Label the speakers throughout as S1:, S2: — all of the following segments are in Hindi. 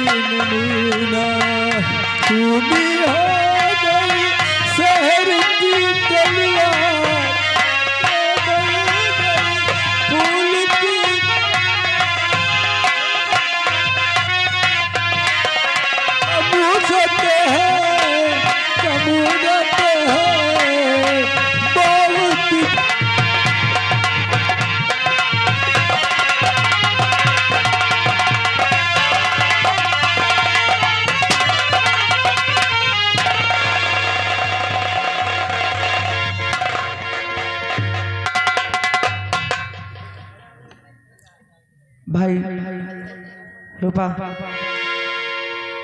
S1: नमूना तुम हो गई शहर की तलवार फूल की मुझते हैं कमूरत है बहुत
S2: भाई रूपा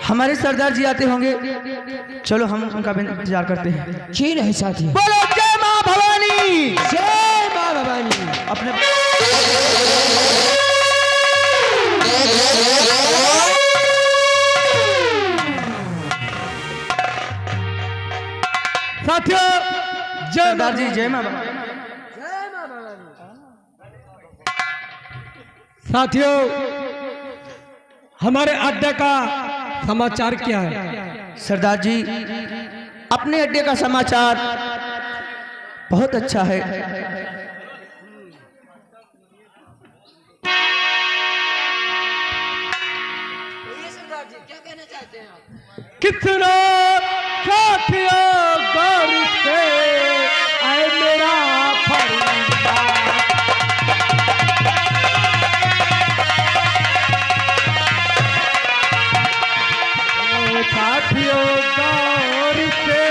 S2: हमारे सरदार जी आते होंगे, चलो हम उनका इंतजार करते हैं।
S1: जी नहीं साथी।
S2: बोलो जय मां भवानी,
S1: जय मां भवानी।
S2: अपने
S1: साथियों जय
S2: सरदार जी जय मां भवानी।
S1: साथियों हमारे अड्डे का समाचार क्या है?
S2: सरदार जी अपने अड्डे का समाचार बहुत अच्छा है।
S1: कितना साथियों गौर से आए मेरा फरिश्ता। साथियों गौर से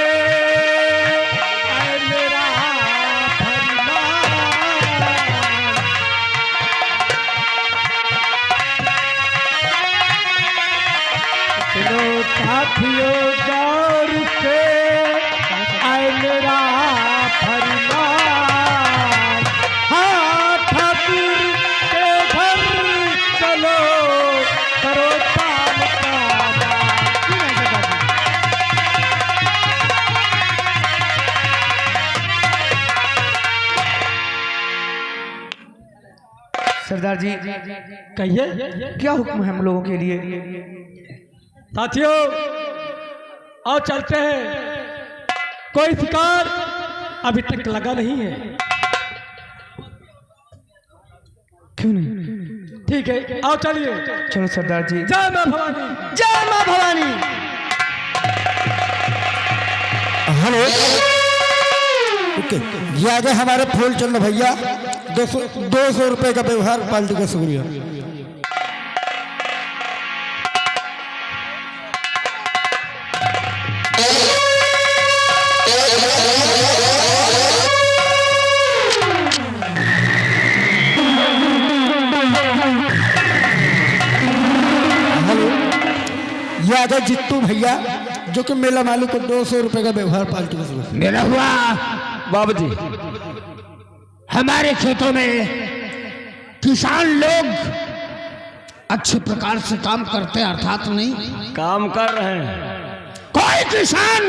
S1: आए मेरा फरिश्ता। चलो साथियों गौर से आए मेरा फरमान। हाँ ठाकुर के घर चलो करो ताल ताना।
S2: सरदार जी
S1: कहिए
S2: क्या हुक्म है हम लोगों के लिए?
S1: साथियों आओ चलते हैं। कोई शिकार अभी तक लगा नहीं है।
S2: क्यों नहीं?
S1: ठीक है आओ चलिए।
S2: चलो सरदार जी।
S1: जय मां भवानी।
S2: जय मां भवानी।
S3: हेलो ओके, ये आ गए हमारे फूलचंद भैया। 200 रुपए का व्यवहार पार्टी का शुक्रिया। हेलो, ये आ गए जित्तू भैया जो कि मेला मालिक को 200 रुपए का व्यवहार पार्टी का शुक्रिया।
S4: मेरा हुआ बाबू जी, हमारे खेतों में किसान लोग अच्छे प्रकार से काम करते अर्थात नहीं
S1: काम कर रहे हैं।
S4: कोई किसान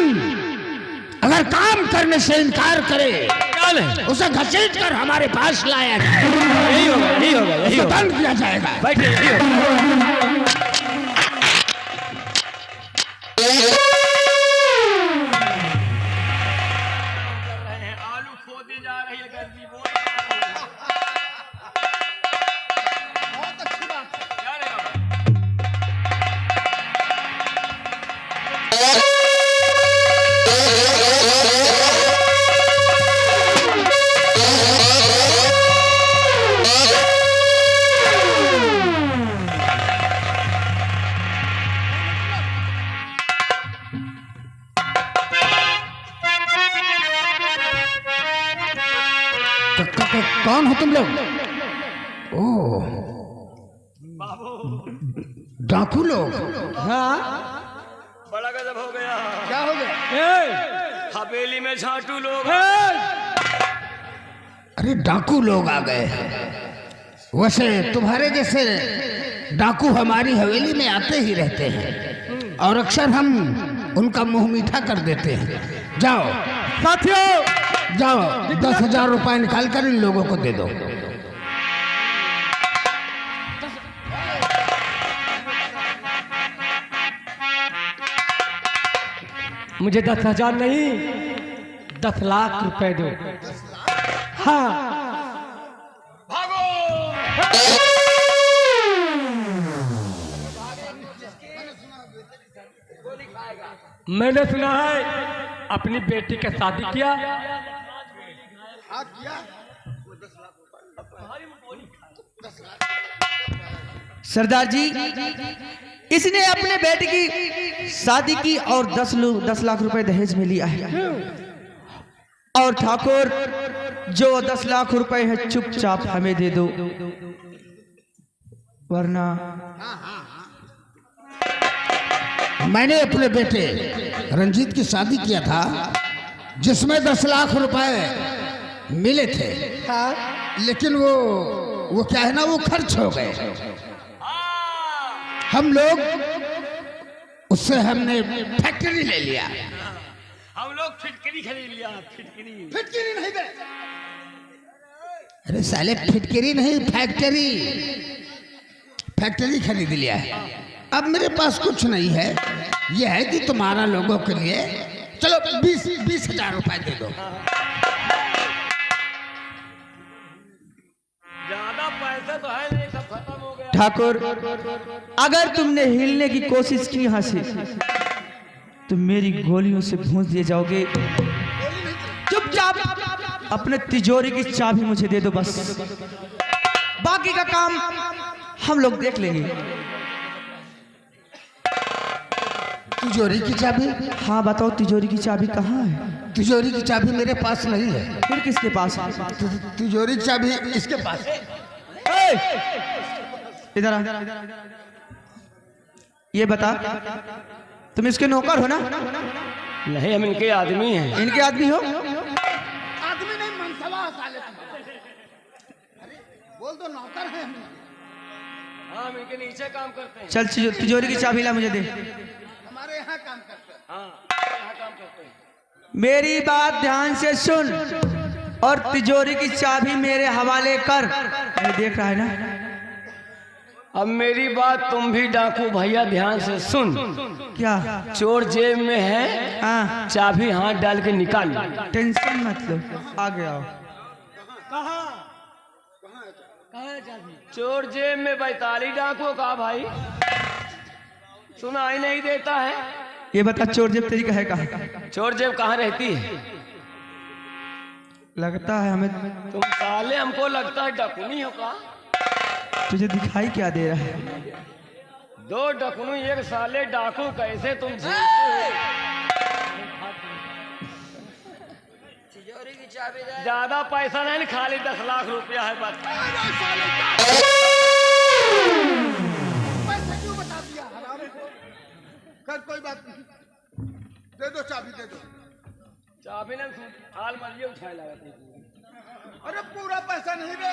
S4: अगर काम करने से इनकार करे उसे घसीट कर हमारे पास लाया जाए।
S1: यही होगा यही होगा यही
S4: उसे
S1: होगा।
S4: दंड दिया जाएगा।
S1: बैठिए यही होगा। आलू खोदी जा रही है गर्मी बहुत अच्छी बात है। क्या रे बाबा?
S4: कौन हो तुम लोग? ओ डाकू लोग।
S1: हाँ
S5: बड़ा गजब हो गया।
S4: क्या हो गया?
S5: हवेली में झाटू लोग।
S4: अरे डाकू लोग आ गए। वैसे तुम्हारे जैसे डाकू हमारी हवेली में आते ही रहते हैं और अक्सर हम उनका मुंह मीठा कर देते हैं। जाओ
S1: साथियों
S4: जाओ 10,000 रुपए निकाल कर इन लोगों को दे दो।
S6: मुझे 10,000 नहीं 10 लाख रुपए दो। हाँ
S1: भागो।
S6: मैंने सुना है अपनी बेटी का शादी किया।
S2: सरदार जी, इसने अपने बेटे की शादी की और 10 लाख रुपए दहेज में लिया है। और ठाकुर, जो 10 लाख रुपए है चुपचाप हमें दे दो, वरना
S4: मैंने अपने बेटे रंजीत की शादी किया था जिसमें 10 लाख रुपए मिले थे। लेकिन वो क्या है ना, वो खर्च हो गए। हम लोग उससे हमने फैक्ट्री ले लिया।
S5: हम लोग फिटकरी खरीद लिया।
S4: फिटकरी नहीं बे, अरे साले फिटकरी नहीं, फैक्ट्री खरीद लिया है। अब मेरे पास कुछ नहीं है, यह है कि तुम्हारा लोगों के लिए चलो 20,000 रुपए दे दो।
S5: ज्यादा पैसे तो है नहीं, सब खत्म हो गया।
S2: ठाकुर, अगर तुमने हिलने की कोशिश की यहाँ से तो मेरी गोलियों से भूंज दिए जाओगे। चुपचाप अपने तिजोरी की चाबी मुझे दे दो, बस बाकी का काम हम लोग देख लेंगे।
S4: तिजोरी की चाबी?
S2: हाँ बताओ, तिजोरी की चाबी कहाँ है?
S4: तिजोरी की चाबी मेरे पास नहीं है।
S2: फिर किसके पास है?
S4: तिजोरी की चाबी इसके पास है।
S2: इधर आ। ये बता, तुम इसके नौकर हो ना?
S5: नहीं, हम इनके आदमी हैं।
S2: इनके आदमी हो?
S4: आदमी नहीं, मनसवा साले। अरे बोल दो नौकर है।
S5: हम इनके नीचे काम करते हैं।
S2: चल तिजोरी की चाबी ला, मुझे दे।
S4: हमारे यहाँ काम करते हैं।
S5: हाँ, यहाँ काम करते हैं।
S2: मेरी बात ध्यान से सुन और तिजोरी की चाबी मेरे हवाले कर। ये देख रहा है ना?
S5: अब मेरी बात तुम भी डाकू भैया ध्यान से सुन।
S2: क्या?
S5: चोर जेब में है,
S2: हाँ,
S5: चाबी हाथ डाल के निकाल।
S2: टेंशन मत लो, आगे आओ।
S5: चोर जेब में 42 डाकू का भाई सुनाई नहीं देता है।
S2: ये बता, चोर जेब तेरी है कहाँ?
S5: चोर जेब कहाँ रहती है?
S2: लगता है हमें
S5: तुम साले हमको लगता है डकुनी हो का।
S2: तुझे दिखाई क्या दे रहा है?
S5: 2 डकुनू एक साले डाकू, कैसे तुम ज्यादा पैसा नहीं, खाली 10 लाख रुपया है बस।
S4: पैसा क्यों बता दिया हराम को? कर कोई बात नहीं, दे दो चाबी, दे दो
S5: चाबी ने हाल मरिए उठाए लगा।
S4: अरे पूरा पैसा नहीं दे।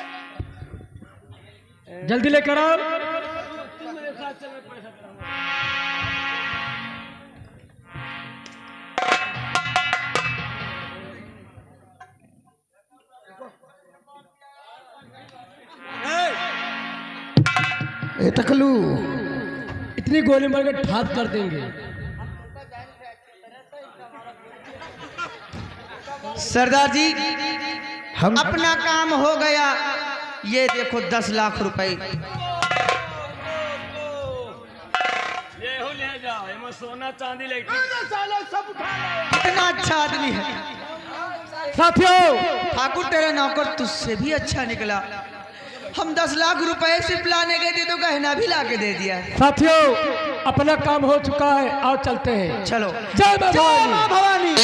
S6: जल्दी लेकर आओ।
S5: तुम मेरे साथ चल, मैं पैसा दूंगा।
S4: ए टकलू,
S6: इतनी गोली मार के ठाप कर देंगे।
S2: सरदार जी,
S4: हम
S2: अपना काम हो गया। ये देखो 10 लाख रुपए।
S5: ये हो ले जाओ, इसमें सोना चांदी लेके
S4: सब उठा ले।
S2: कितना अच्छा आदमी है
S6: साथियों,
S2: ठाकुर, तेरा नौकर तुझसे भी अच्छा निकला। हम 10 लाख रुपए सिर्फ लाने गए थे तो गहना भी लाके दे दिया।
S6: साथियों, अपना काम हो चुका है, आओ चलते हैं।
S2: चलो।
S6: जय मां
S2: जय मां भवानी।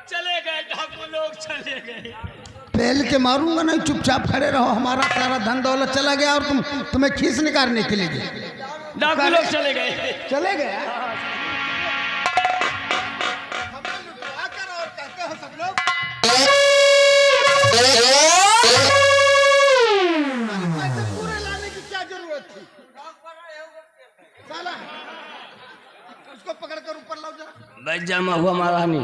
S5: चले गए डाकू लोग, चले गए।
S4: पहल के मारूंगा नहीं, चुपचाप खड़े रहो। हमारा सारा धन दौलत चला गया और तुम्हें खींच निकालने के लिए
S5: डाकू लोग चले गए।
S4: चले गए। पूरे लाने की क्या जरूरत थी? साला उसको पकड़कर ऊपर लाओ जरा।
S5: बैठ जा महुआ महारानी,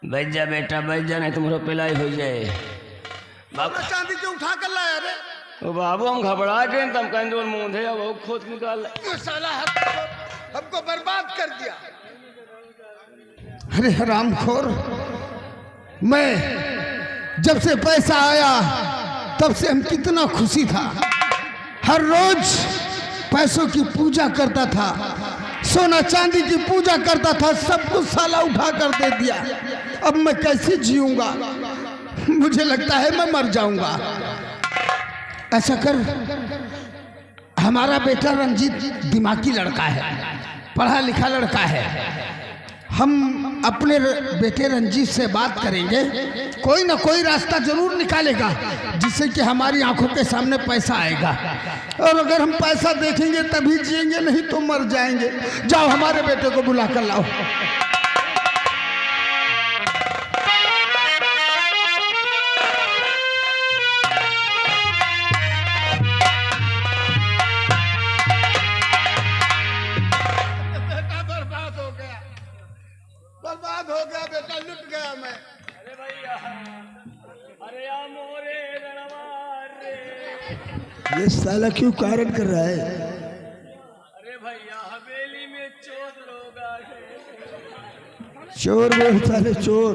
S5: बैठ जा बेटा, बैठ जा, नहीं तुम्हारा पिलाई हो जाए। बाबा
S3: चांदी क्यों उठा कर लाया रे?
S5: ओ बाबू हम घबरा गए तम कहीं जो मुंह थे वो खोद निकाल
S3: ये साला हमको बर्बाद कर दिया।
S4: अरे हरामखोर, मैं जब से पैसा आया तब से हम कितना खुशी था। हर रोज पैसों की पूजा करता था, सोना चांदी की पूजा करता था, सब कुछ साला उठा कर दे दिया। अब मैं कैसे जीऊंगा? मुझे लगता है मैं मर जाऊंगा। ऐसा कर, हमारा बेटा रंजीत दिमागी लड़का है, पढ़ा लिखा लड़का है। हम अपने बेटे रंजीत से बात करेंगे, कोई ना कोई रास्ता जरूर निकालेगा जिससे कि हमारी आंखों के सामने पैसा आएगा। और अगर हम पैसा देखेंगे तभी जिएंगे, नहीं तो मर जाएंगे। जाओ हमारे बेटे को बुला कर लाओ।
S3: बर्बाद हो गया बेटा, लुट गया मैं।
S5: अरे भैया, अरे या मोरे रणवार रे।
S3: ये साला क्यों कारण कर रहा है?
S5: अरे भैया हवेली में चोर लोग आ गए।
S3: चोर वो साले चोर।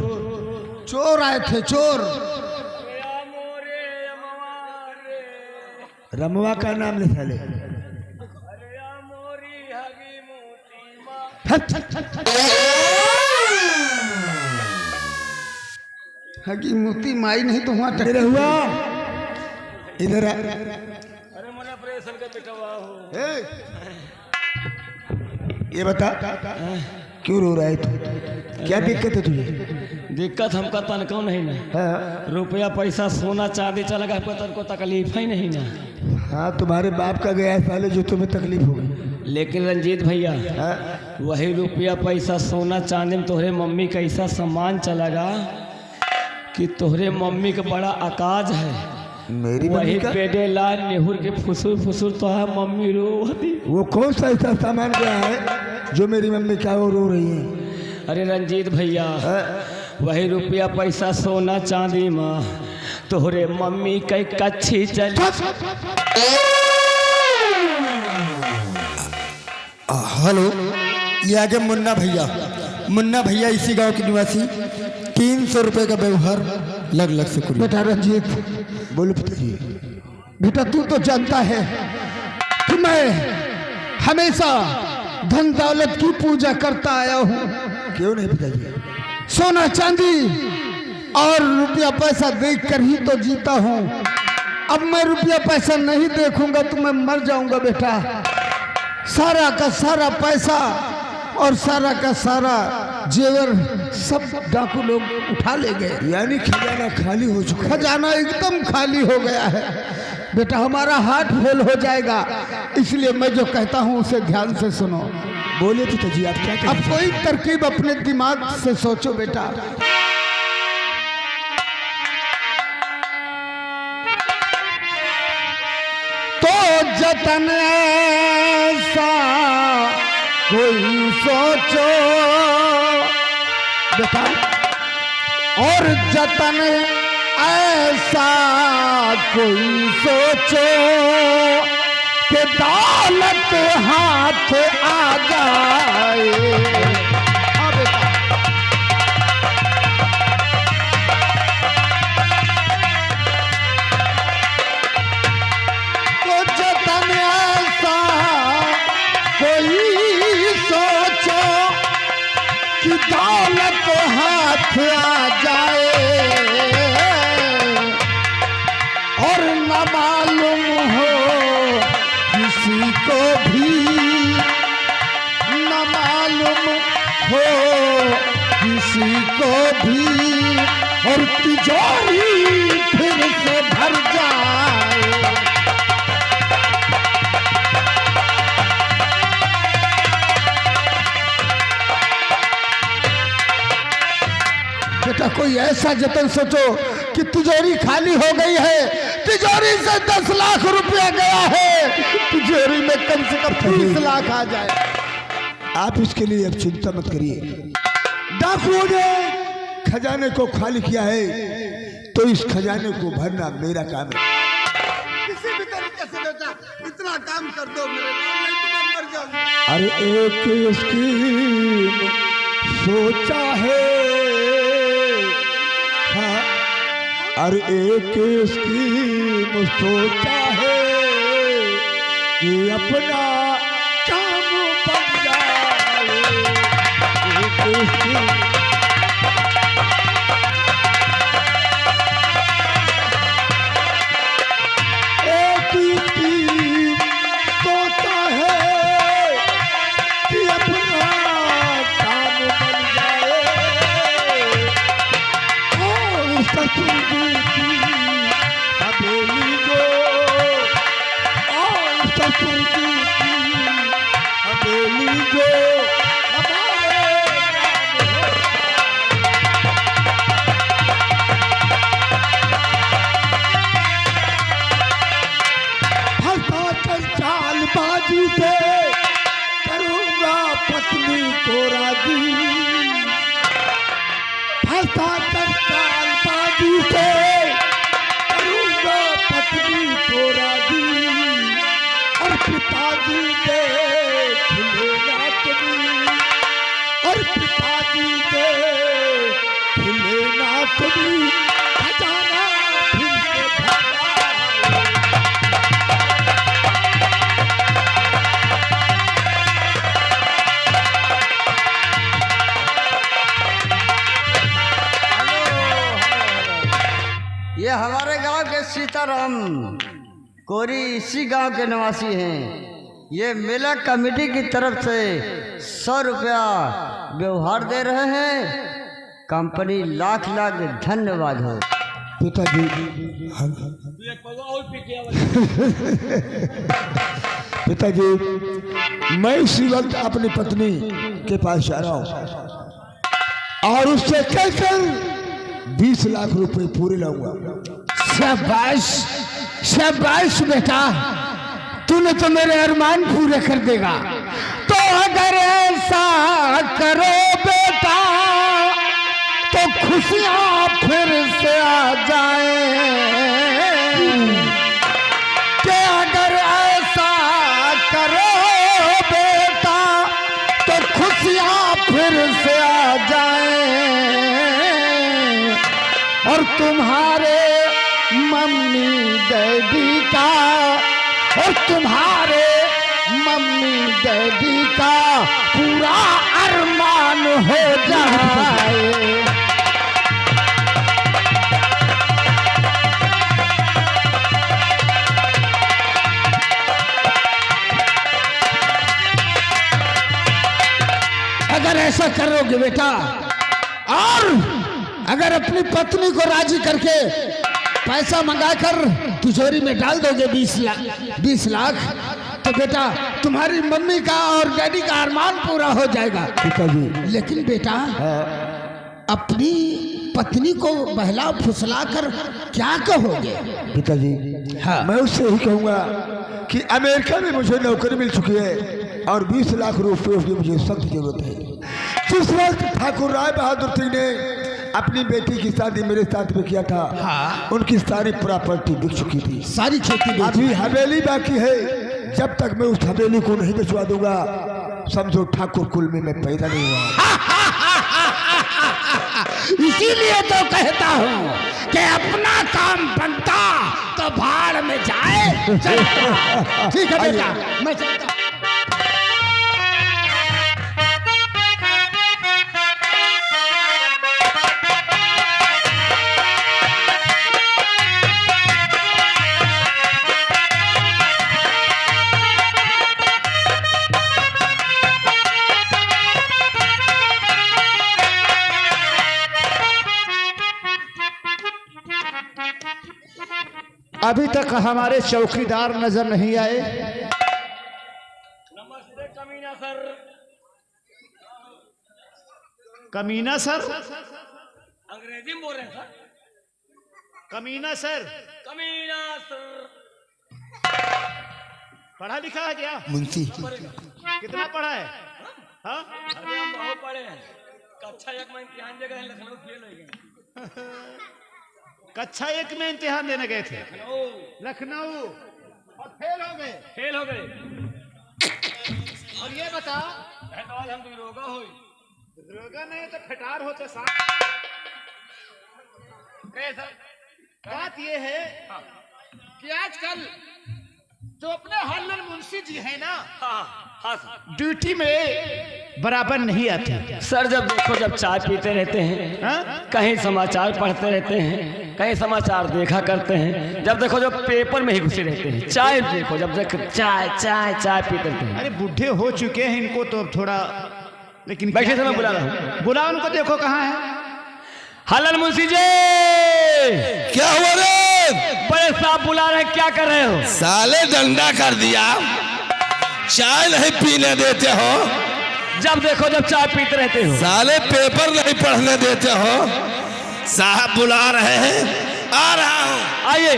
S4: चोर आए थे, चोर।
S5: अरे या मोरे यमवार रे।
S3: रमवा का नाम ले साले।
S5: अरे या मोरी हगी मोती माँ।
S4: हगी मोती माई नहीं तो वहां
S3: मेरे हुआ इधर आ।
S5: अरे मोरे ऑपरेशन का बेटवा हो।
S3: ये बता क्यों रो रहा है तू? क्या दिक्कत है तुझे?
S5: दिक्कत हमका तनको नहीं ना।
S3: हाँ
S5: रुपया पैसा सोना चांदी चला गया, तनको तकलीफ ही नहीं ना।
S3: हाँ, तुम्हारे बाप का गया है साले जो तुम्हें तकलीफ हो गई।
S5: लेकिन रंजीत भैया, वही रुपया पैसा सोना चांदी में तोहरे मम्मी का ऐसा सामान चलागा कि तोहरे मम्मी का बड़ा आकाज है।
S3: मेरी
S5: वही
S3: मम्मी का
S5: पेड़े लाल नेहुर के फुसुर फुसुर तो है मम्मी रो होती।
S3: वो कौन सा ऐसा सामान गया है जो मेरी मम्मी क्या वो रो रही है?
S5: अरे रंजीत भैया, वही रुपया पैसा सोना चांदी माँ तोहरे मम्मी कई कच्छी चल।
S3: हेलो, ये आगे मुन्ना भैया। मुन्ना भैया इसी गांव के निवासी। 300 रुपए का व्यवहार लग से करिए।
S4: बेटा रंजीत,
S3: बोलो पिताजी।
S4: बेटा तू तो जानता है कि मैं हमेशा धन दौलत की पूजा करता आया हूँ।
S3: क्यों नहीं पिताजी?
S4: सोना चांदी और रुपया पैसा देख कर ही तो जीता हूँ। अब मैं रुपया पैसा नहीं देखूंगा तो मैं मर जाऊंगा बेटा। सारा का सारा पैसा और सारा का सारा जेवर सब डाकू लोग उठा ले गए।
S3: यानी खजाना खाली हो चुका है।
S4: खजाना एकदम खाली हो गया है बेटा। हमारा हार्ट फेल हो जाएगा, इसलिए मैं जो कहता हूँ उसे ध्यान से सुनो।
S3: बोले पिताजी, आप क्या
S4: अब
S3: करें?
S4: कोई तरकीब अपने दिमाग से सोचो बेटा। तो जतन ऐसा कोई सोचो बेटा, और जतन ऐसा कोई सोचो कि दौलत हाथ आ जाए। हाँ बेटा, तो जतन ऐसा कोई सोचो कि दौलत हाथ आ जाए, और न मालूम हो किसी को भी, न मालूम हो किसी को भी, और तिजोरी फिर से भर जाए। बेटा कोई ऐसा जतन सोचो कि तिजोरी खाली हो गई है, तिजोरी से 10 लाख रुपया गया है, तिजोरी में कम से कम 30 लाख आ जाए।
S3: आप इसके लिए अब चिंता मत करिए। डाकुओं ने खजाने को खाली किया है, तो इस खजाने को भरना मेरा काम है।
S7: किसी भी तरीके से बेटा इतना काम कर दो मेरे नाम, नहीं तो मैं मर जाऊंगा।
S3: अरे एक स्कीम सोचा है, हाँ, अरे एक स्कीम सोचा है कि अपना काम बन जाए। एक स्कीम सोचा है कि अपना काम बन जाए। और ससुर जी की हवेली को, और ससुर जी की हवेली को हमारे नाम हो। फंसा कर चालबाजी से करूंगा पत्नी को राजी। फंसा कर चालबाजी से करूंगा पत्नी को राजी। और पिताजी के खिले नाथ भी, और पिताजी के खिले नाथ भी खजाना फिर से भरा।
S8: ये हमारे गांव के सीताराम कोरी इसी गांव के निवासी हैं। ये मेला कमेटी की तरफ से 100 रुपया व्यवहार दे रहे हैं। कंपनी लाख लाख धन्यवाद हो।
S3: पिताजी, पिताजी, मैं इसी वक्त अपनी पत्नी के पास जा रहा हूँ और उससे कहकर 20 लाख रुपए पूरे लाऊंगा।
S4: शाबाश शाबाश बेटा, तूने तो मेरे अरमान पूरे कर देगा। तो अगर ऐसा करो बेटा तो खुशियां फिर से आ जाए। कि अगर ऐसा करो बेटा तो खुशियां फिर से आ जाए। और तुम्हारे मम्मी डैडी का, और तुम्हारे मम्मी डैडी का पूरा अरमान हो जाए। अगर ऐसा करोगे बेटा, और अगर अपनी पत्नी को राजी करके पैसा मंगाकर तिजोरी में डाल दोगे 20 लाख, तो बेटा तुम्हारी मम्मी का और डैडी का अरमान पूरा हो जाएगा।
S3: पिताजी,
S4: लेकिन बेटा अपनी पत्नी को बहला फुसला कर क्या कहोगे?
S3: पिताजी,
S4: हाँ।
S3: मैं उससे ही कहूंगा कि अमेरिका में मुझे नौकरी मिल चुकी है और 20 लाख रुपए की मुझे सख्त जरूरत है। जिस वक्त ठाकुर राय बहादुर सिंह ने अपनी बेटी की शादी मेरे साथ में किया था,
S4: हाँ।
S3: उनकी सारी प्रॉपर्टी बिक चुकी थी,
S4: सारी खेती
S3: अभी हवेली बाकी है। जब तक मैं उस हवेली को नहीं बेचवा दूंगा, समझो ठाकुर कुल में मैं पैदा नहीं हुआ।
S4: इसीलिए तो कहता हूँ कि अपना काम बनता तो भाड़ में जाए। चलता। ठीक है बेटा, मैं चलता।
S2: अभी तक हमारे चौकीदार नजर नहीं आए।
S1: नमस्ते कमीना सर।
S5: कमीना सर,
S1: अंग्रेजी में बोल रहे हैं सर।
S5: कमीना सर,
S1: कमीना सर।
S5: पढ़ा लिखा है क्या?
S3: मुंशी,
S5: कितना पढ़ा है? हाँ,
S1: अरे हम बहुत पढ़े हैं। कक्षा 1 में इम्तिहान दे गए हैं, लखनऊ फेल हो गए।
S7: कक्षा 1 में इम्तिहान देने गए थे लखनऊ और फेल हो गए।
S5: फेल हो गए।
S7: और ये बता
S5: हम रोगा हो
S7: रोगा नहीं तो फटार होते साहब। बात ये है कि आजकल जो अपने हल्लर मुंशी जी है ना,
S5: हाँ सर।
S7: ड्यूटी में बराबर नहीं आते।
S5: सर जब देखो जब चाय पीते रहते हैं, कहीं समाचार पढ़ते रहते हैं, कहीं समाचार देखा करते हैं, जब देखो जब पेपर में ही घुसे रहते हैं। चाय देखो जब देखो चाय चाय चाय पीते रहते हैं।
S7: अरे बूढ़े हो चुके हैं इनको तो अब थोड़ा, लेकिन
S5: बैठे समय बुला रहा हूँ।
S7: बुला उनको, देखो कहाँ है।
S5: हल्लर मुंशी जी,
S9: क्या हुआ रे?
S5: बड़े साहब बुला रहे हैं, क्या कर रहे हो?
S9: साले डंडा कर दिया, चाय नहीं पीने देते हो।
S5: जब देखो जब चाय पीते रहते हो।
S9: साले पेपर नहीं पढ़ने देते हो। साहब बुला रहे हैं, आ रहा हूँ।
S5: आइए।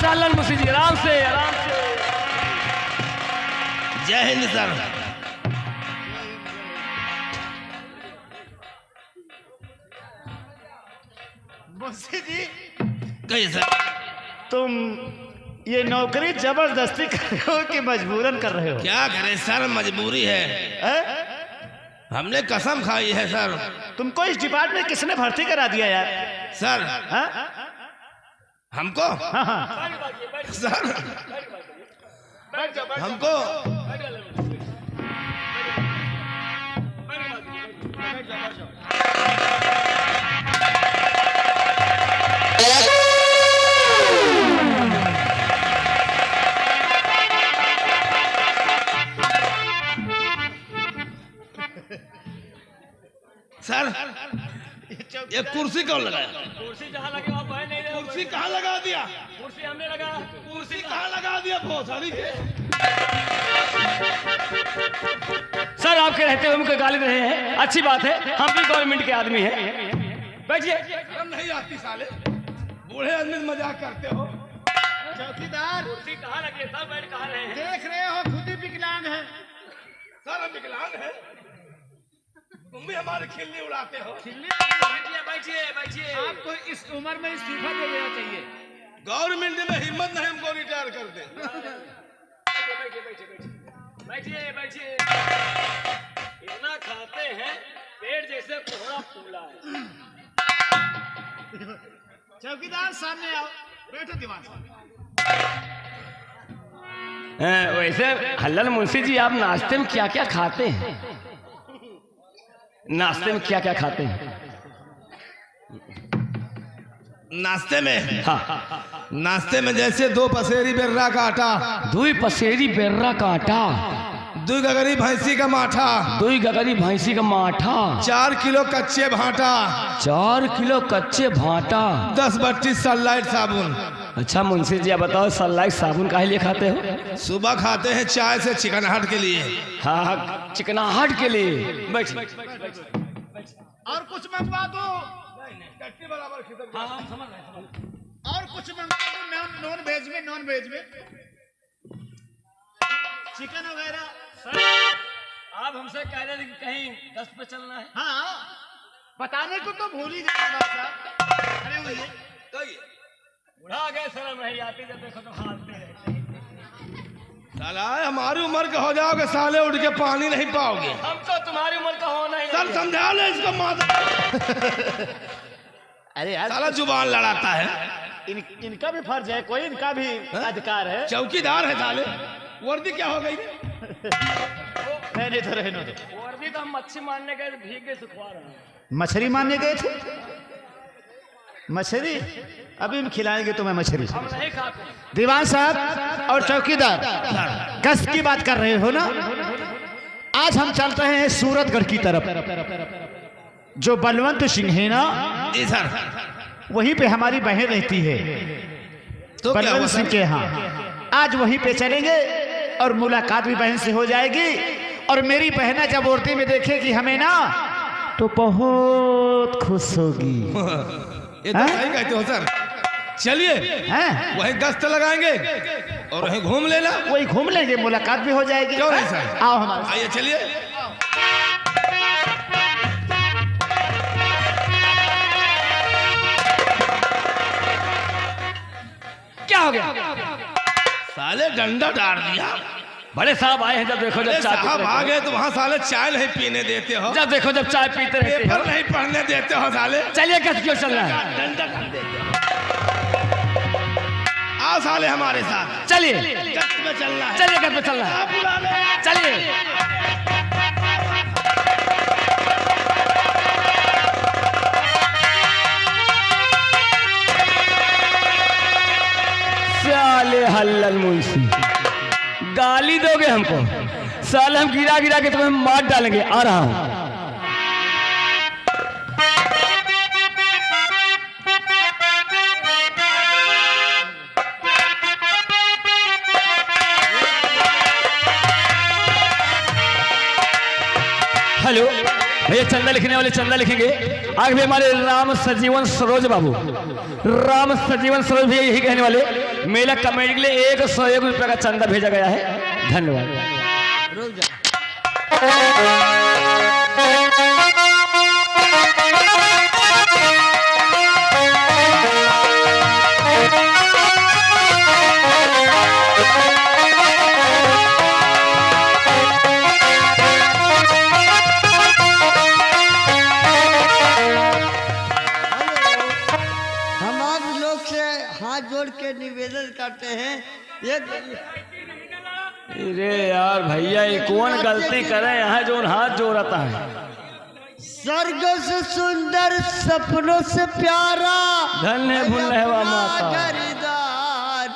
S5: हल्लर मुंशी जी, आराम से आराम से।
S9: जय हिंद सर।
S7: मुंशी जी
S9: कैसे?
S7: तुम ये नौकरी जबरदस्ती कर रहे हो कि मजबूरन कर रहे हो?
S9: क्या करें सर, मजबूरी है। हमने कसम खाई है सर।
S7: तुमको इस डिपार्टमेंट में किसने भर्ती करा दिया यार?
S9: सर
S7: हाँ?
S9: हमको सर हमको सर ये कुर्सी कौन लगाया?
S5: कुर्सी जहाँ लगे वहाँ बैठ नहीं रहे।
S9: कुर्सी कहाँ लगा दिया?
S5: कुर्सी हमने लगा।
S9: कुर्सी कहाँ लगा दिया? भोसड़ी के।
S5: सर आपके रहते हुए हमको गाली दे रहे हैं, अच्छी बात है, हम भी गवर्नमेंट के आदमी हैं। बैठिए।
S9: हम नहीं आती साले, बूढ़े आदमी मजाक करते हो।
S7: चौकीदार
S5: कुर्सी कहाँ लगी? सर बैठ कहाँ रहे हैं?
S7: देख रहे हो खुद ही विकलांग है।
S9: सर हम विकलांग है, तुम भी हमारे खिल्ली उड़ाते हो।
S5: बैठिए बैठिए।
S7: आपको इस उम्र में इस्तीफा दे देना चाहिए।
S9: गवर्नमेंट में हिम्मत नहीं हमको रिटायर कर दे।
S5: बैठिए बैठिए। इतना खाते हैं, पेट जैसे कोहरा फूला है।
S7: चौकीदार सामने आओ, बैठो दीवान साहब।
S5: वैसे हल्लर मुंशी जी, आप नाश्ते में क्या क्या खाते हैं? नाश्ते में क्या क्या खाते हैं?
S9: नाश्ते में?
S5: हाँ।
S9: नाश्ते में जैसे 2 पसेरी बेर्रा का आटा,
S5: 2 पसेरी बेर्रा का आटा,
S9: 2 गगरी भैंसी का माठा,
S5: 2 गगरी भैंसी का माठा,
S9: 4 किलो कच्चे भाटा,
S5: 4 किलो कच्चे भाटा,
S9: 10 बट्टी सनलाइट साबुन।
S5: अच्छा मुंशी जी, आप बताओ सनलाइट साबुन काहे लिए खाते हो?
S9: सुबह खाते हैं चाय से चिकनाहट के लिए।
S5: हाँ, चिकनाहट के लिए। बैठ।
S7: और कुछ मंगवा दो।
S5: हाँ, समझ रहे हैं।
S7: और कुछ मंगवा दो नॉन वेज में, नॉन वेज में चिकन वगैरह।
S5: सर आप हमसे कह रहे थे कि कहीं 10 पे चलना है।
S7: हाँ, बताने को तो भूल ही गए बात साहब। अरे भैया
S5: बुढ़ा गए, शर्म नहीं आती, जब देखो तो हालते रहते हैं।
S9: साला हमारी उम्र के हो जाओगे साले, उठ के पानी नहीं पाओगे।
S5: हम तो तुम्हारी उम्र का होना ही
S9: सर समझा ले इसको माता।
S7: अरे यार
S9: साला जुबान लड़ाता है।
S7: इनका भी फर्ज है, कोई इनका भी अधिकार है।
S9: चौकीदार है साले, वर्दी क्या हो गई?
S7: नहीं तो रहने दो।
S5: वर्दी तो हम मच्छी मारने गए, भीग के सुखवा रहे हैं।
S7: मछली मारने गए थे? मछली अभी हम खिलाएंगे तुम्हें मछली।
S5: हम नहीं खाते।
S7: दीवान साहब और चौकीदार, कष्ट की बात कर रहे हो ना? आज हम चलते हैं सूरतगढ़ की तरफ। जो बलवंत सिंह है ना,
S9: जी सर।
S7: वहीं पे हमारी बहन रहती है,
S9: तो क्या हुआ
S7: बलवंत सिंह
S9: सर?
S7: के यहाँ। आज वहीं पे चलेंगे और मुलाकात भी बहन से हो जाएगी। और मेरी बहना जब औरतें में देखेगी हमें ना, तो बहुत खुश होगी।
S9: ये तो सही कहते हो सर। चलिए
S7: हैं?
S9: वहीं गश्त लगाएंगे और वहीं घूम लेना।
S7: वही घूम लेंगे, मुलाकात भी हो जाएगी।
S9: क्यों नहीं सर?
S7: आओ हमारे साथ।
S9: आइए चलिए।
S5: क्या हो गया?
S9: साले डंडा डाल दिया।
S5: बड़े साहब आए हैं, जब देखो जब
S9: अरे
S5: चाय
S9: साहब
S5: पीते
S9: आ
S5: रहते
S9: गए तो वहाँ साले चाय नहीं पीने देते हो,
S5: हो। जब देखो जब चाय पीते रहते
S9: पेपर
S5: हो।
S9: नहीं पढ़ने देते हो साले,
S5: चलिए गश्त क्यों चल रहा है?
S9: डंडा डाल देते हो। आओ साले हमारे साथ,
S5: चलिए
S9: गश्त में चलना है।
S5: चलिए गश्त पे चल रहा है।
S9: आप बुला ले।
S5: चलिए। साले हल्लल मुंशी, गाली दोगे हमको? साले हम गिरा गिरा के तुम्हें मार डालेंगे। आ रहा हूं। हेलो भैया, चंदा लिखने वाले चंदा लिखेंगे। आगे भी हमारे राम सजीवन सरोज बाबू, राम सजीवन सरोज भैया यही कहने वाले। मेला कमेटी के लिए 101 रुपये का चंदा भेजा गया है। धन्यवाद।
S8: हम आप लोग से हाथ जोड़ के निवेदन करते हैं, ये
S5: अरे यार भैया, ये कौन गलती करे यहाँ जो हाथ जोड़ता है?
S8: स्वर्ग से सुंदर, सपनों से प्यारा,
S5: धन्य भुल्लहवा माता।
S8: खरीदार,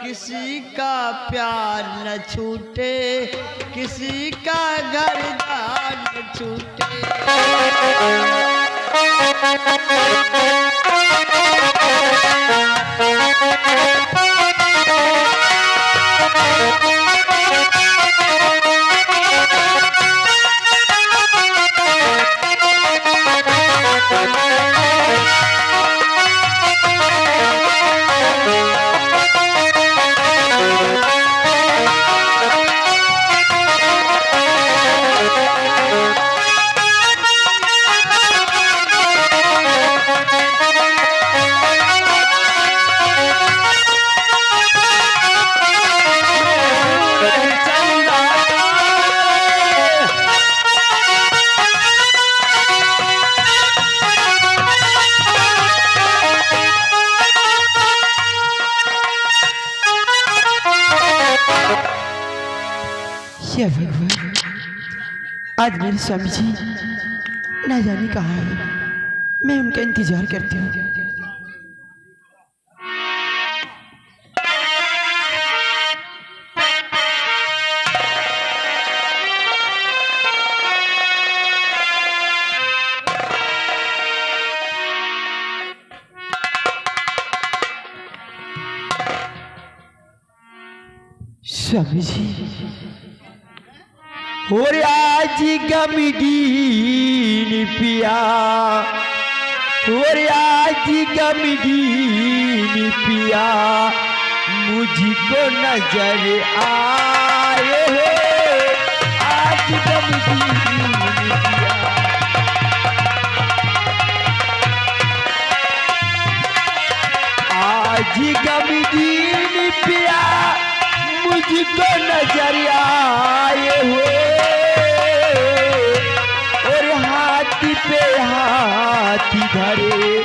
S8: किसी का प्यार न छूटे, किसी का घरदार न छूटे।
S2: हे भगवान, आज मेरे स्वामी जी ना जाने कहाँ है। मैं उनका इंतजार करती हूँ। स्वामी जी, और आज गमगीन पिया, और आज गमगीन पिया मुझको नजर आए हो। आज गमगीन पिया, आज गमगीन पिया मुझको नजर आए हो। और हाथ पे हाथ धरे,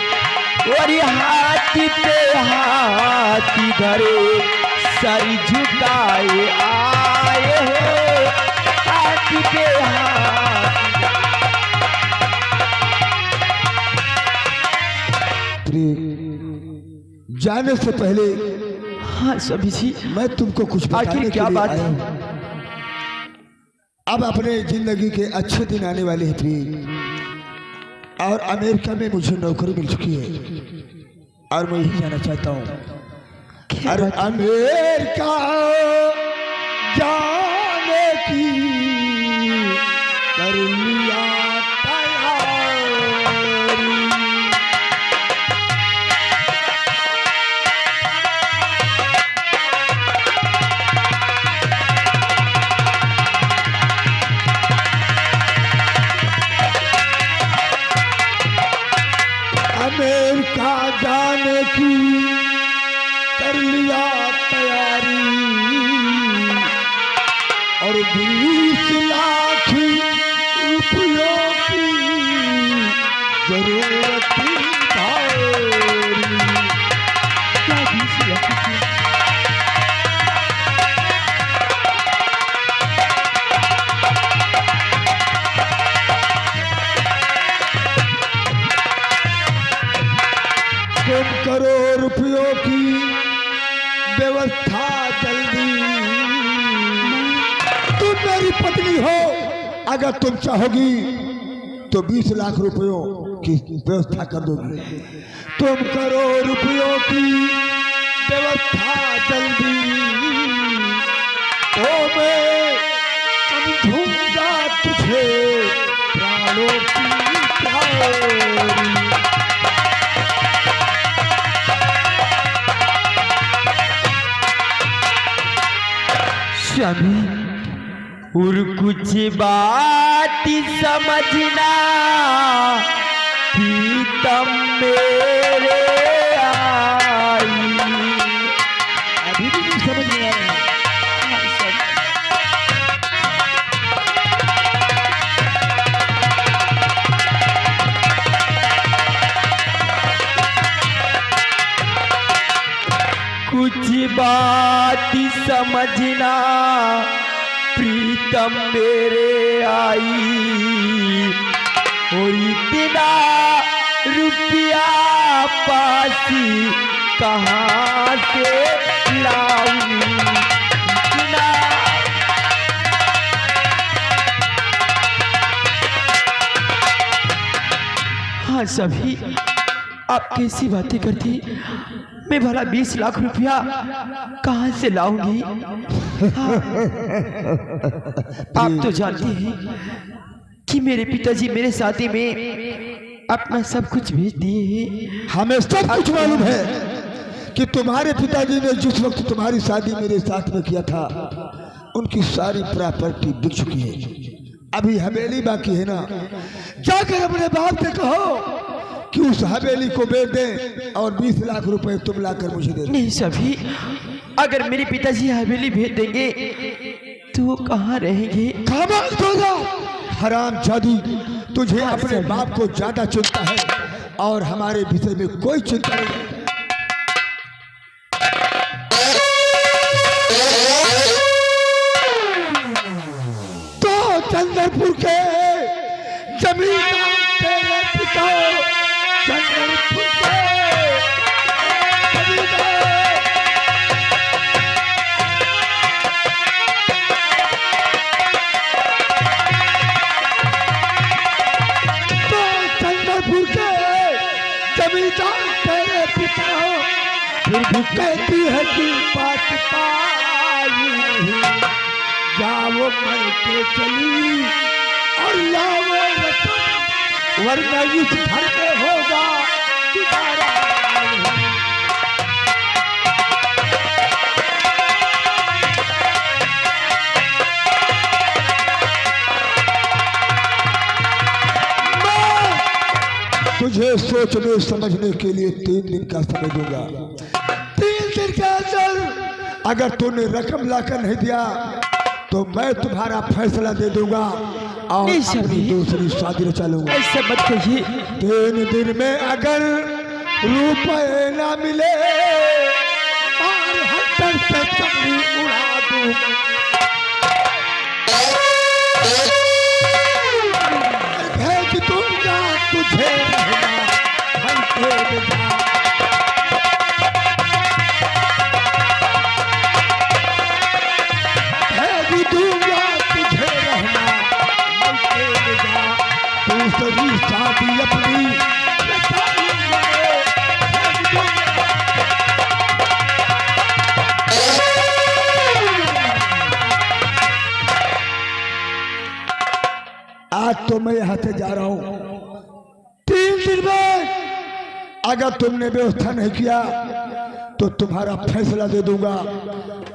S2: और हाथ पे हाथ धरे, सर झुकाए आए हो। हाथ पे हाथ।
S3: जाने से पहले
S2: हाँ स्वामी जी,
S3: मैं तुमको कुछ बताने
S2: आखिर
S3: के
S2: क्या
S3: लिए
S2: बात
S3: आया
S2: है?
S3: हूं। अब अपने जिंदगी के अच्छे दिन आने वाले हैं प्रिय, और अमेरिका में मुझे नौकरी मिल चुकी है और मैं यही जाना चाहता हूँ। अरे अमेरिका जाने की कर लिया तैयारी। अमेरिका जाने की कर लिया तैयारी, और 20 लाख रुपयों की जरूरत भारी। क्या 20 लाख की? तुम करो रुपयों की व्यवस्था जल्दी, तुम मेरी पत्नी हो, अगर तुम चाहोगी तो 20 लाख रुपयों की व्यवस्था कर दोगी। तुम करो रुपयों की व्यवस्था जल्दी, तो मैं समझूंगा तुझे प्राणों की प्यारी।
S2: स्वामी, और कुछ बात समझना प्रीतम मेरे आई।
S3: अभी भी नहीं समझ में आ रहा है।
S2: कुछ बात समझना प्रीतम मेरे आई, और इतना रुपया पासी कहाँ से लाऊं। इतना हाँ सभी, आप कैसी बातें करती? मैं भला 20 लाख रुपया कहाँ से लाऊंगी? हाँ, आप तो जानती हैं कि मेरे पिताजी मेरे शादी में अपना सब कुछ भेज दिए हैं।
S3: हमें सब कुछ मालूम है कि तुम्हारे पिताजी ने जिस वक्त तुम्हारी शादी मेरे साथ में किया था, उनकी सारी प्रॉपर्टी बिक चुकी है। अभी हवेली बाकी है ना, जाकर अपने बाप से कहो कि उस हवेली को बेच दे और 20 लाख रुपए तुम लाकर मुझे दे दो।
S2: नहीं सभी, अगर मेरे पिताजी हवेली भेज देंगे तो वो कहाँ रहेंगे?
S3: खामोश हो जाओ हराम जादी, तुझे अपने बाप को ज्यादा चिंता है और हमारे विषय में कोई चिंता नहीं। तो चंद्रपुर के जमींदार तेरे पिता चंद्रपुर के जमींदार, तो चंद्रपुर के जमींदार तेरे पिता फिर भी कहती है कि बात पाई नहीं। जाओ मैं के चली और लाओ रतन, वरना इस घर में होगा तुम्हारा। तुझे सोचने समझने के लिए 3 दिन का समय दूंगा। 3 दिन के अंदर अगर तूने रकम लाकर नहीं दिया तो मैं तुम्हारा फैसला दे दूंगा और अपनी दूसरी शादी रचा लूंगा।
S2: ऐसा मत कहिए।
S3: 3 दिन में अगर रुपए ना मिले और हट्टर से चमड़ी उड़ा दूं, भेज दूंगा तुझे रहना हल्के में जा। भेज दूंगा तुझे रहना दूसरी शादी अपनी आज तो मैं यहाँ से जा रहा हूँ। 3 दिन में अगर तुमने व्यवस्था नहीं किया तो तुम्हारा फैसला दे दूंगा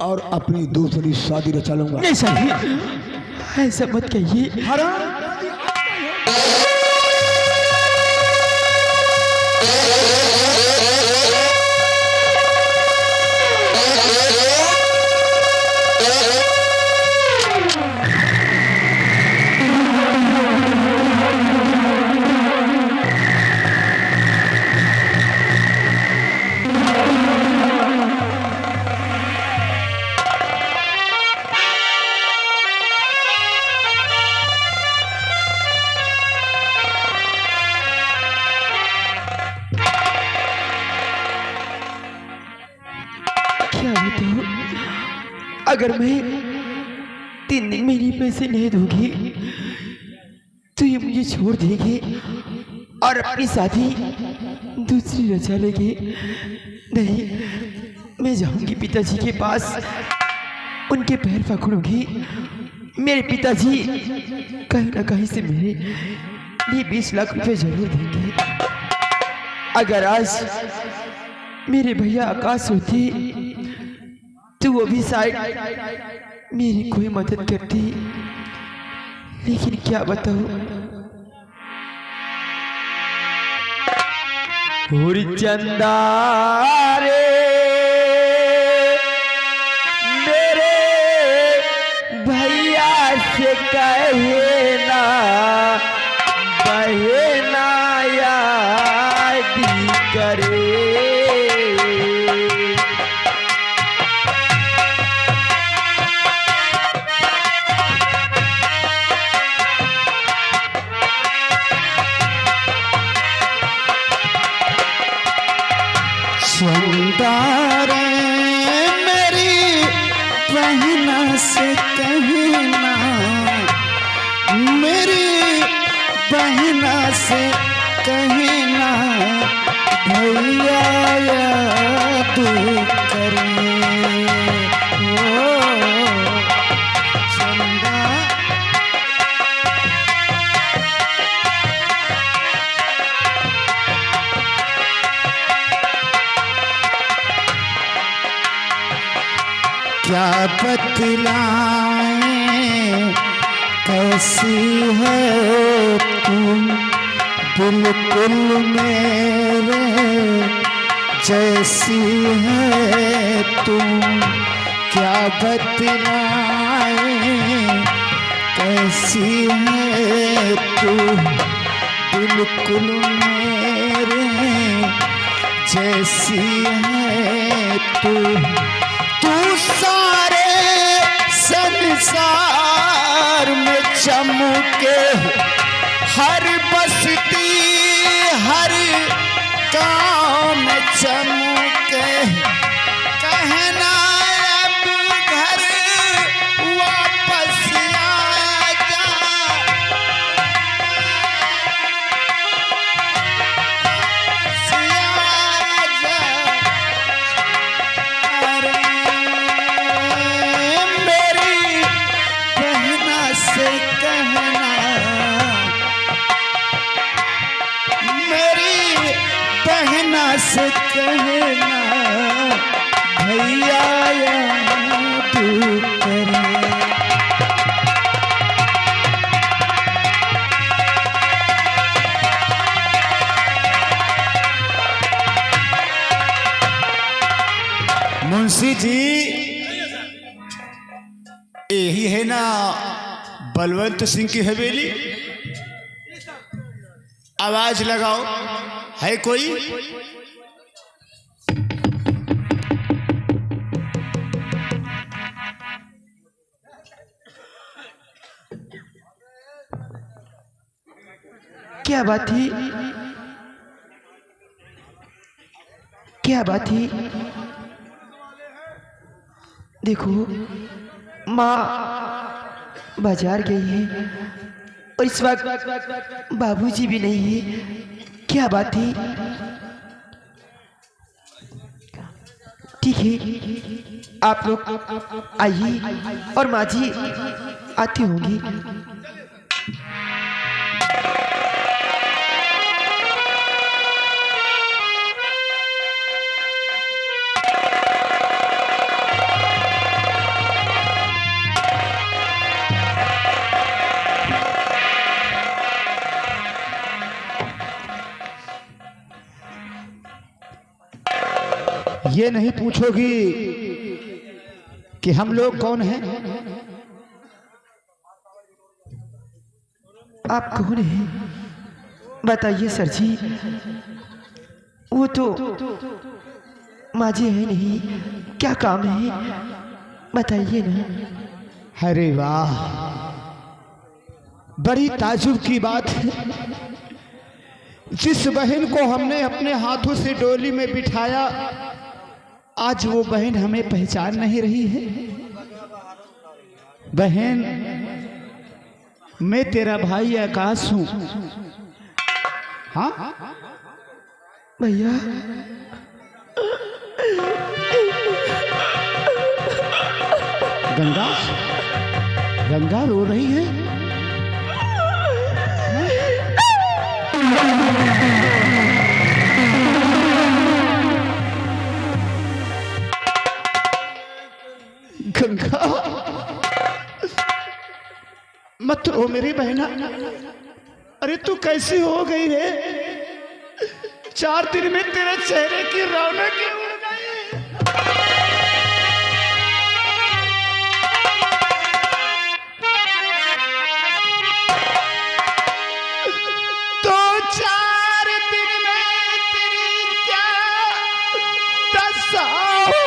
S3: और अपनी दूसरी शादी रचा लूंगा।
S2: नहीं साहब, ऐसा मत कहिए। क्या बताऊं, अगर मैं 3 दिन में ही पैसे नहीं दूंगी तो ये मुझे छोड़ देंगे और अपनी शादी दूसरी रचा लेंगे। नहीं, मैं जाऊंगी पिताजी के पास, उनके पैर पकड़ूंगी। मेरे पिताजी कहीं ना कहीं से मेरे लिए 20 लाख रुपए जरूर देंगे। अगर आज मेरे भैया आकाश होती तो वो भी शायद मेरी कोई मदद करती, लेकिन क्या बताऊं, चंदा रे मेरे भैया से कहे ना बहना याद करे।
S4: चंदारे मेरी बहना से कहना, मेरी बहना से कहना भैया याद करे। चंदा क्या बतलाएं कैसी है तुम, बिल्कुल मेरे जैसी है तुम। क्या बतलाएं कैसी है तुम, बिल्कुल मेरे जैसी है तुम। तू सारे संसार में चमके, हर बस्ती हर गाँव में चमके। कहना अब घर वापस आ जा, से कहना भैया याद करे। मुंशी जी, यही है ना बलवंत सिंह की हवेली? आवाज लगाओ, है कोई?
S2: क्या बात थी, क्या बात थी? देखो, माँ बाजार गई है, और इस वक्त बाबूजी भी नहीं है। क्या बात है? ठीक है, आप लोग आइए और माँ जी आती होंगी।
S7: ये नहीं पूछोगी कि हम लोग कौन हैं?
S2: आप कौन हैं? बताइए सर जी। वो तो माँ जी है नहीं, क्या काम है बताइए ना।
S7: अरे वाह, बड़ी ताजुब की बात है। जिस बहन को हमने अपने हाथों से डोली में बिठाया, आज वो बहन हमें पहचान नहीं रही है। बहन, मैं तेरा भाई आकाश हूं। हाँ
S2: भैया,
S7: गंगा, गंगा रो रही है। गंगा, मत रो मेरी बहना। अरे तू कैसी हो गई है? 4 दिन में तेरे चेहरे की रौनक ही उड़ गई। तो 4 दिन में तेरी क्या दशा हो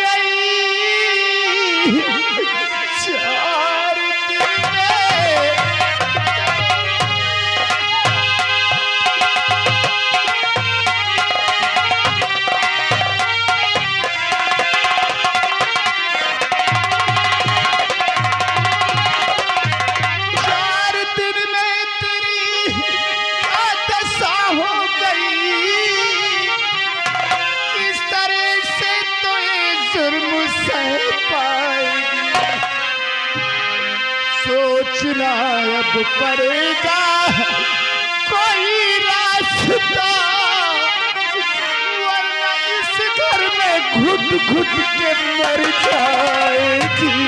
S7: गई? 4 दिन में सोचना अब पड़ेगा कोई रास्ता, वरना इस घर में घुट घुट के मर जाएगी।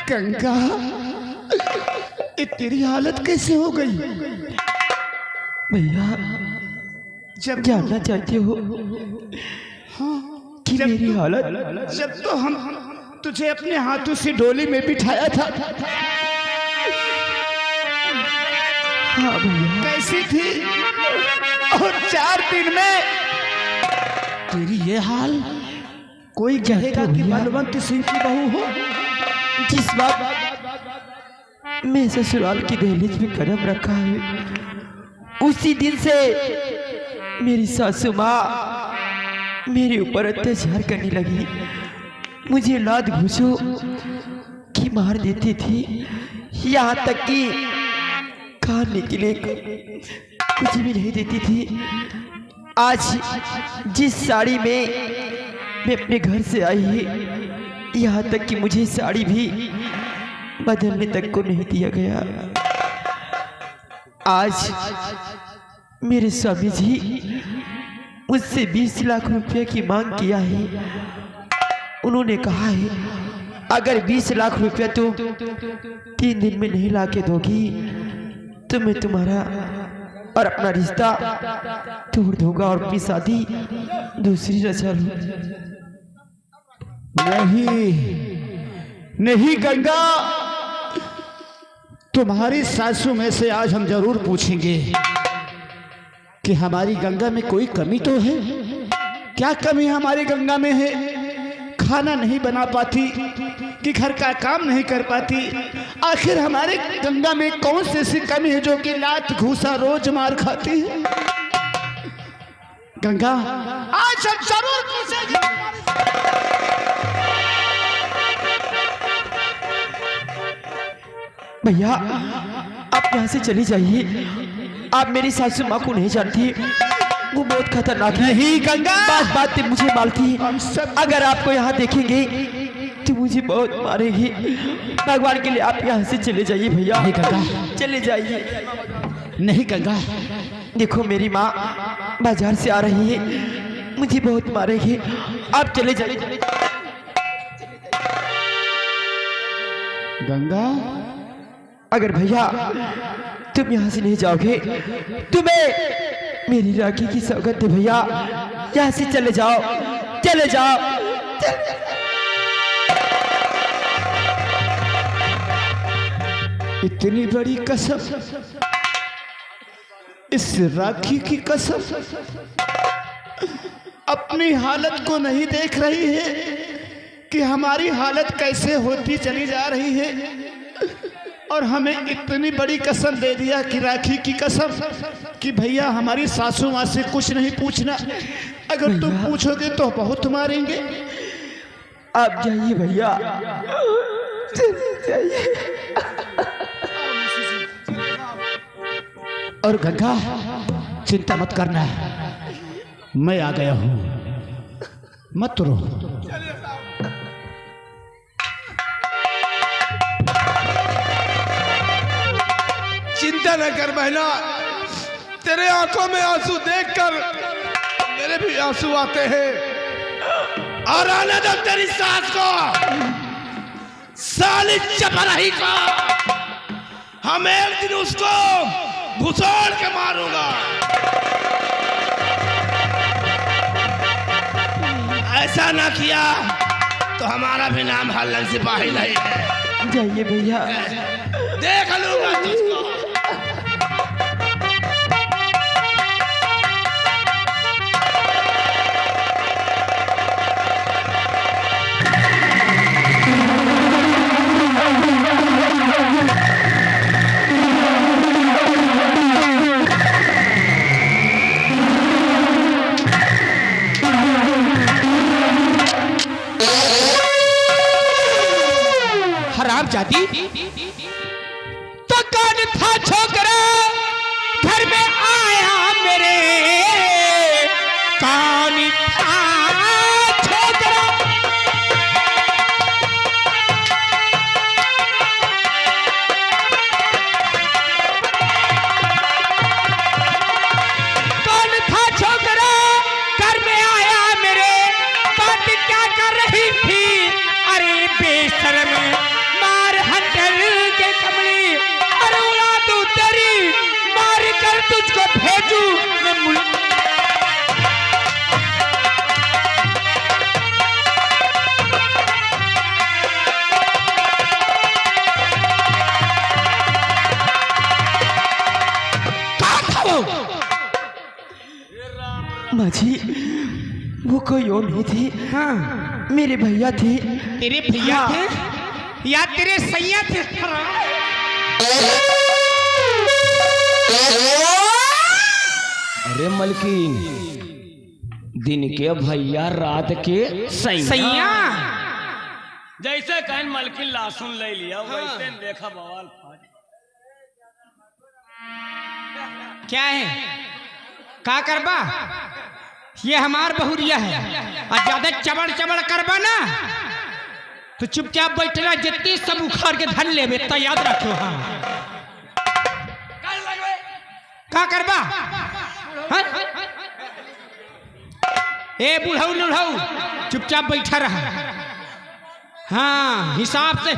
S7: गंगा, ये तेरी हालत कैसे हो गई?
S2: भैया,
S7: जब
S2: जानना चाहते हो कि मेरी हालत?
S7: जब तो हम तुझे अपने हाथों से डोली में बिठाया था,
S2: हाँ भैया।
S7: कैसी थी? और 4 दिन में तेरी ये हाल? कोई कहेगा कि बलवंत सिंह की बहू हो।
S2: जिस बात मैं ससुराल की दहलीज में कदम रखा है, उसी दिन से मेरी सासू माँ मेरे ऊपर अत्याचार करने लगी। मुझे लात घूसो की मार देती थी, यहाँ तक कि खाने के लिए कुछ भी नहीं देती थी। आज जिस साड़ी में मैं अपने घर से आई है, यहाँ तक कि मुझे साड़ी भी बदलने तक को नहीं दिया गया। आज मेरे स्वामी जी मुझसे 20 लाख रुपए की मांग किया है। उन्होंने कहा है, अगर 20 लाख रुपया तुम 3 दिन में नहीं लाके दोगी तो मैं तुम्हारा और अपना रिश्ता तोड़ दूंगा और अपनी शादी दूसरी रचा लूं।
S7: नहीं नहीं गंगा, तुम्हारी सासू में से आज हम जरूर पूछेंगे कि हमारी गंगा में कोई कमी तो है। क्या कमी हमारी गंगा में है? खाना नहीं बना पाती, कि घर का काम नहीं कर पाती। आखिर हमारे गंगा में कौन सी ऐसी कमी है जो कि लात घूसा रोज मार खाती है? गंगा आज हम जरूर पूछेंगे।
S2: भैया आप यहाँ से चली जाइए। आप मेरी सासू माँ को नहीं जानती, वो बहुत खतरनाक है।
S7: नहीं गंगा,
S2: बात मुझे मालती है। अगर आपको यहाँ देखेंगे तो मुझे बहुत मारेगी। भगवान के लिए आप यहाँ से चले जाइए भैया।
S7: नहीं गंगा,
S2: चले जाइए।
S7: नहीं गंगा,
S2: देखो मेरी माँ बाजार से आ रही है, मुझे बहुत मारेगी। आप चले जाइए।
S7: गंगा
S2: अगर भैया तुम यहाँ से नहीं जाओगे, तुम्हें मेरी राखी की सौगंध है भैया। यहाँ से चले जाओ, चले जाओ।
S7: इतनी बड़ी कसम, इस राखी की कसम, अपनी हालत को नहीं देख रही है कि हमारी हालत कैसे होती चली जा रही है। और हमें इतनी बड़ी कसम दे दिया कि राखी की कसम कि भैया हमारी सासू माँ से कुछ नहीं पूछना, अगर तुम पूछोगे तो बहुत मारेंगे।
S2: आप जाइए भैया, जाइए।
S7: और गंगा चिंता मत करना, मैं आ गया हूं, मत रो।
S9: चिंता न कर बहना, तेरे आंखों में आंसू देखकर मेरे भी आंसू आते हैं। और आने दो तेरी सास को, साली चपराही को। हम एक दिन उसको भुसोड़ के मारूंगा। ऐसा ना किया तो हमारा भी नाम हल्लन सिपाही नहीं है।
S2: जाइए भैया,
S9: देख लूंगा तुझको।
S4: जाती तो कौन था छोकरा घर में आया मेरे, कौन था छोकरा। कौन था छोकरा घर में आया मेरे, बात क्या कर रही थी अरे बेशर्म, के कमली अरे उड़ा दूं तेरी, मार कर तुझको भेजूं मैं
S2: माझी वो कोई और नहीं थी। हाँ मेरे भैया थे।
S4: तेरे भैया थे या तेरे सैया थे?
S5: अरे मलकिन, दिन के भैया रात के सैया। जैसे कहन मलकिन लासुन ले लिया वैसे देखा बवाल फाट।
S4: क्या है का करबा? ये हमार बहुरिया है और ज्यादा चबड़ चबड़ करबा ना तो चुपचाप बैठना, जितनी सब उखाड़ के धन ले बेटा, याद रखो। हाँ का करबा? हाँ? ए बुढ़ऊ लुढ़ऊ चुपचाप बैठा रहा। हाँ हिसाब से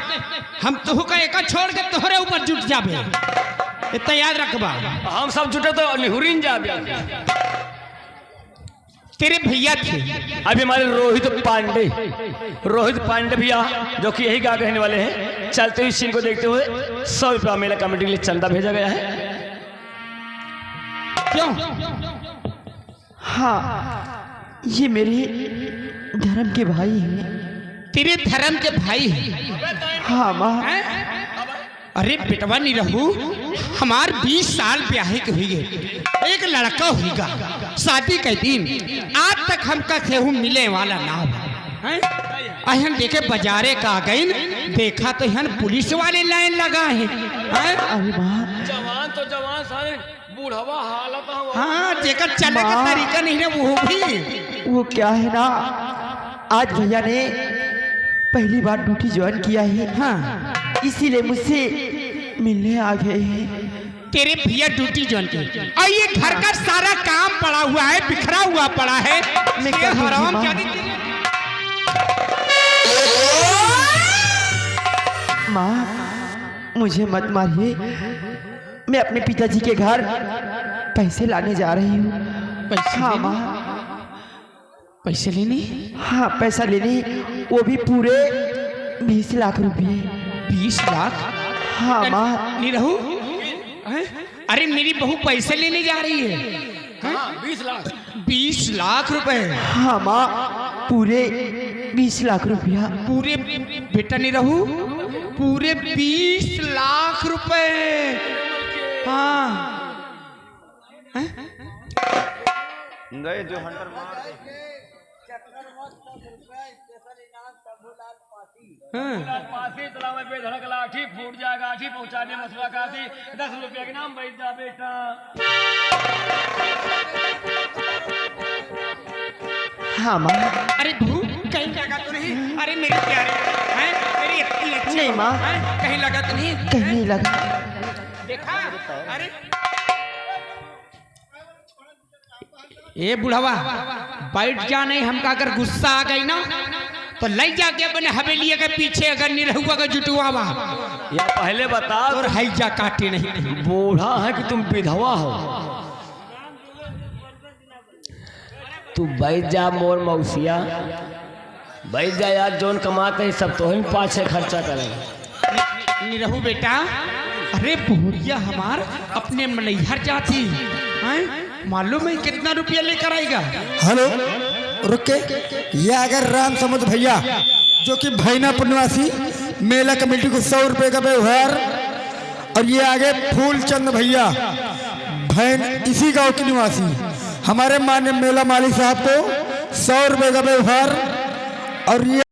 S4: हम तुह का एक छोड़ के तोहरे ऊपर जुट जाबे, इतना याद रखबा।
S5: हम सब जुटे तो निहुरिन जाबे।
S4: तेरे भैया थे
S5: अभी हमारे रोहित पांडे भैया जो कि यही गाँव के रहने वाले हैं। चलते हुए सीन को देखते हुए 100 रुपया मेला कमेटी के लिए चंदा भेजा गया है।
S4: क्यों?
S2: हाँ ये मेरे धर्म के भाई हैं।
S4: तेरे धर्म के भाई हैं।
S2: हाँ माँ।
S4: अरे बेटवा नहीं रहू, हमार 20 साल ब्याह के हुई है, एक लड़का हुईगा शादी के दिन, आज तक हमका केहू मिले वाला ना है। अहन देखे बाजारे का गई, देखा तो यहाँ पुलिस वाले लाइन लगा है।
S2: अरे माँ,
S5: जवान तो जवान सारे बूढ़वा हालत है।
S4: हाँ, जेकर चले का तरीका नहीं है वो भी।
S2: वो क्या है ना, आज भैया ने पहली बार ड्यूटी ज्वाइन किया है। हाँ, इसीलिए मुझसे मिलने आ गए हैं।
S4: तेरे भैया ड्यूटी ज्वाइन की, और ये घर का सारा काम पड़ा हुआ है, बिखरा हुआ पड़ा है।
S2: मैं क्या
S4: हराम
S2: माँ? माँ, मुझे मत मारिए, मैं अपने पिताजी के घर पैसे लाने जा रही हूँ।
S4: पैसे
S2: हाँ
S4: लेने?
S2: माँ,
S4: पैसे लेने?
S2: हाँ पैसा लेने, वो भी पूरे 20 लाख रुपए।
S4: 20 लाख?
S2: हाँ माँ।
S4: नहीं रहू, अरे मेरी बहू पैसे लेने जा रही है।
S5: 20 लाख?
S4: 20 लाख रुपए?
S2: हाँ माँ, पूरे 20 लाख रुपया।
S4: पूरे बेटा नहीं रहू, पूरे 20 लाख रुपए। हाँ,
S1: गए जो हंटर मार पासी तला में बेधड़क लाठी फूट जाए गाठी पहुंचाने मसला काठी 10 रुपये के नाम बैठ जा बेटा।
S2: हाँ माँ।
S4: अरे बहू कहीं लगा तो नहीं? अरे मेरे प्यारे हैं, मेरी इतनी अच्छी
S2: नहीं माँ,
S4: कहीं लगा तो नहीं?
S2: कहीं नहीं लगा।
S4: देखा? अरे ए बुढ़वा, बैठ जा, नहीं हमका अगर गुस्सा आ गई ना तो लग जाके अपने हवेली के पीछे अगर नहीं रहुआ का जुटुआवा,
S5: या पहले बता
S4: और हैजा काटे नहीं।
S5: बूढ़ा है कि तुम विधवा हो? तू बैठ जा मोर मौसिया, बैठ जा यार, जोन कमाते हैं सब तो हम पाछे खर्चा करेंगे।
S4: नहीं रहू बेटा, अरे बुढ़िया हमार अपने मनैहर जाती हैं, मालूम है कितना रुपया लेकर आएगा?
S3: हेलो, रुके। ये अगर राम समुद्र भैया जो कि भैनापुर निवासी, मेला कमेटी को 100 रुपये का व्यवहार, और ये आगे फूलचंद भैया भैन इसी गांव के निवासी, हमारे माननीय मेला मालिक साहब को 100 रुपये का व्यवहार, और ये